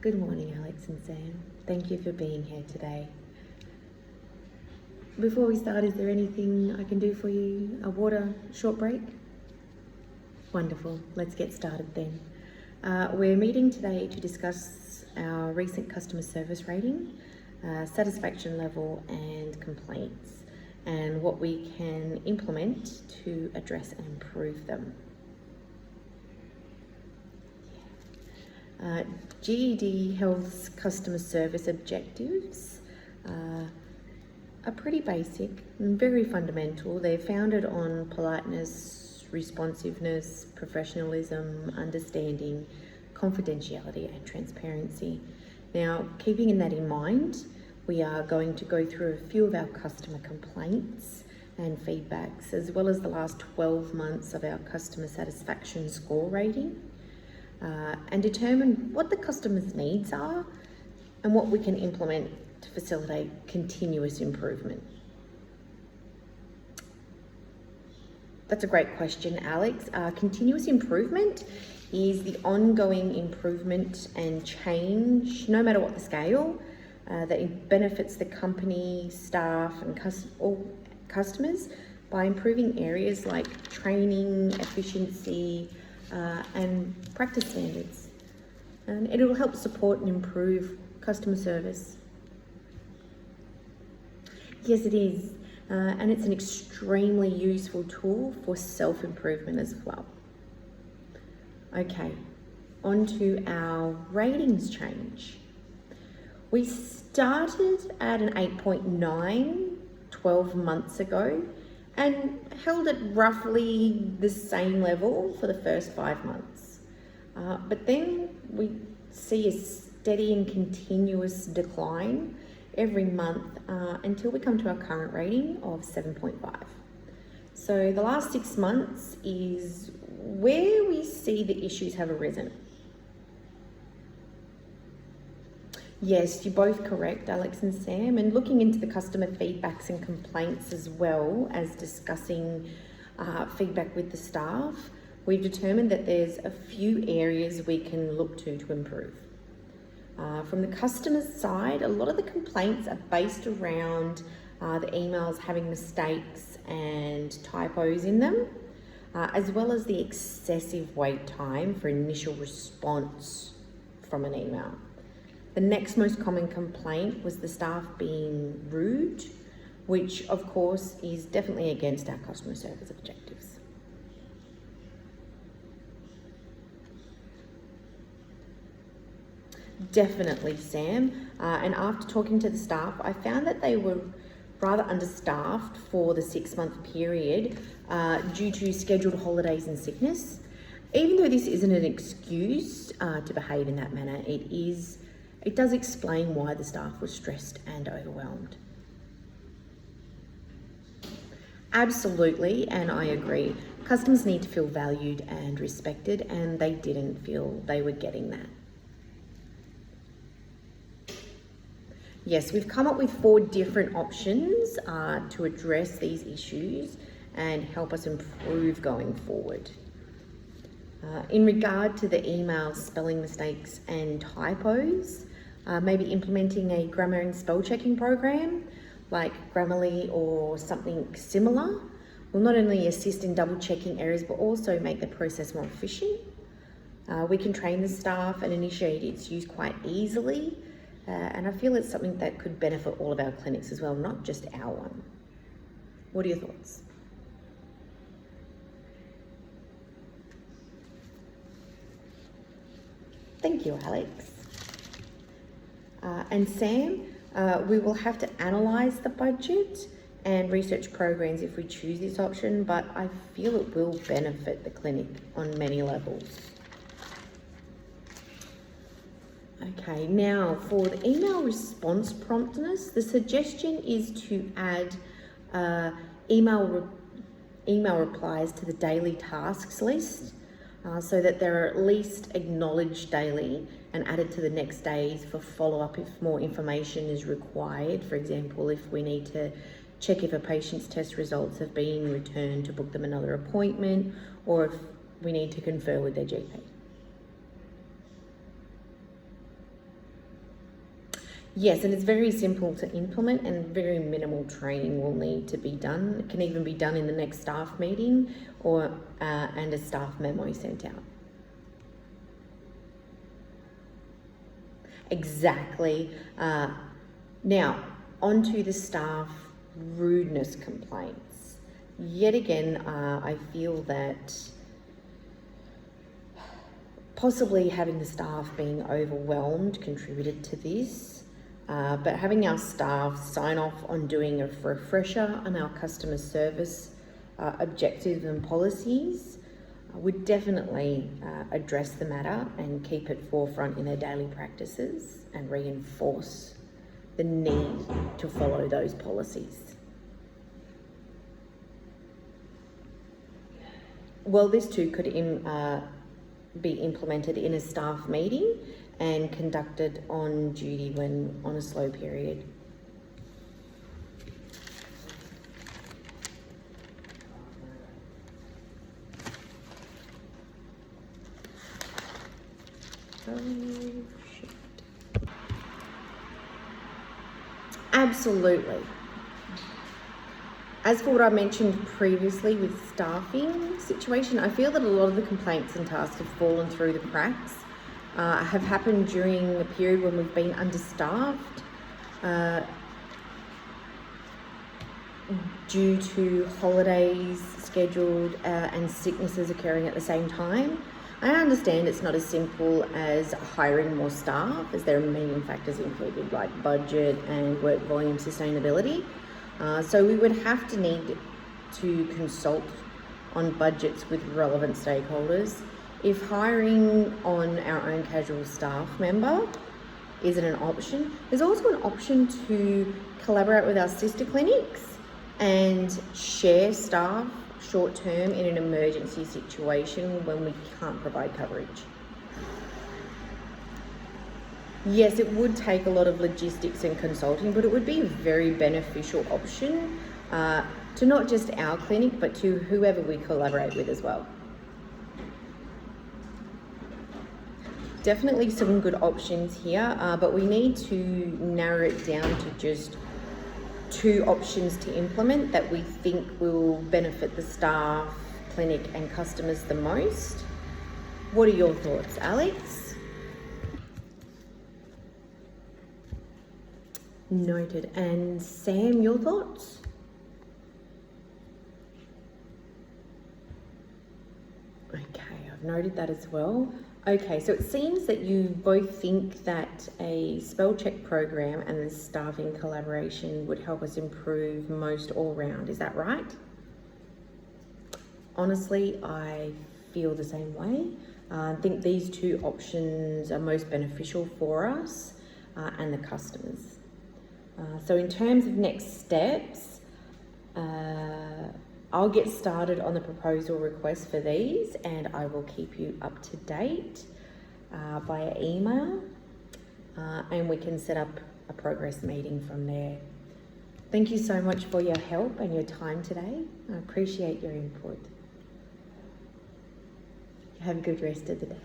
Good morning, Alex and Sam. Thank you for being here today. Before we start, is there anything I can do for you? A water, short break? Wonderful. Let's get started then. We're meeting today to discuss our recent customer service rating, satisfaction level and complaints, and what we can implement to address and improve them. GED Health's customer service objectives are pretty basic and very fundamental. They're founded on politeness, responsiveness, professionalism, understanding, confidentiality and transparency. Now, keeping that in mind, we are going to go through a few of our customer complaints and feedbacks, as well as the last 12 months of our customer satisfaction score rating, and determine what the customer's needs are and what we can implement to facilitate continuous improvement. That's a great question, Alex. Continuous improvement is the ongoing improvement and change, no matter what the scale, that it benefits the company, staff and all customers by improving areas like training, efficiency, and practice standards. And it will help support and improve customer service. Yes, it is. And it's an extremely useful tool for self-improvement as well. Okay, on to our ratings change. We started at an 8.9 12 months ago and held at roughly the same level for the first 5 months. But then we see a steady and continuous decline every month until we come to our current rating of 7.5. So the last 6 months is where we see the issues have arisen. Yes, you're both correct, Alex and Sam, and looking into the customer feedbacks and complaints as well as discussing feedback with the staff, we've determined that there's a few areas we can look to improve. From the customer's side, a lot of the complaints are based around the emails having mistakes and typos in them, as well as the excessive wait time for initial response from an email. The next most common complaint was the staff being rude, which of course is definitely against our customer service objectives. Definitely, Sam. And after talking to the staff, I found that they were rather understaffed for the 6-month period due to scheduled holidays and sickness. Even though this isn't an excuse to behave in that manner, it does explain why the staff was stressed and overwhelmed. Absolutely, and I agree. Customers need to feel valued and respected, and they didn't feel they were getting that. Yes, we've come up with 4 different options to address these issues and help us improve going forward. In regard to the email spelling mistakes and typos, maybe implementing a grammar and spell checking program like Grammarly or something similar will not only assist in double checking errors but also make the process more efficient. We can train the staff and initiate its use quite easily, and I feel it's something that could benefit all of our clinics as well, not just our one. What are your thoughts? Thank you, Alex. And Sam, we will have to analyse the budget and research programs if we choose this option, but I feel it will benefit the clinic on many levels. Okay, now for the email response promptness, the suggestion is to add email replies to the daily tasks list so that they're at least acknowledged daily and added to the next days for follow-up if more information is required. For example, if we need to check if a patient's test results have been returned to book them another appointment, or if we need to confer with their GP. Yes, and it's very simple to implement and very minimal training will need to be done. It can even be done in the next staff meeting or and a staff memo sent out. Exactly. Now, onto the staff rudeness complaints. Yet again, I feel that possibly having the staff being overwhelmed contributed to this, but having our staff sign off on doing a refresher on our customer service objectives and policies would definitely address the matter and keep it forefront in their daily practices and reinforce the need to follow those policies. Well, this too could be implemented in a staff meeting and conducted on duty when on a slow period. Absolutely. As for what I mentioned previously with staffing situation, I feel that a lot of the complaints and tasks have fallen through the cracks, have happened during a period when we've been understaffed due to holidays scheduled and sicknesses occurring at the same time. I understand it's not as simple as hiring more staff, as there are many factors included like budget and work volume sustainability. So we would have to need to consult on budgets with relevant stakeholders. If hiring on our own casual staff member isn't an option, there's also an option to collaborate with our sister clinics and share staff short term in an emergency situation when we can't provide coverage. Yes, it would take a lot of logistics and consulting, but it would be a very beneficial option to not just our clinic, but to whoever we collaborate with as well. Definitely some good options here, but we need to narrow it down to just 2 options to implement that we think will benefit the staff, clinic and customers the most. What are your thoughts, Alex? Noted. And Sam, your thoughts? Okay, I've noted that as well. Okay, so it seems that you both think that a spell check program and the staffing collaboration would help us improve most all round. Is that right? Honestly, I feel the same way. I think these 2 options are most beneficial for us and the customers. So in terms of next steps, I'll get started on the proposal request for these and I will keep you up to date via email and we can set up a progress meeting from there. Thank you so much for your help and your time today. I appreciate your input. Have a good rest of the day.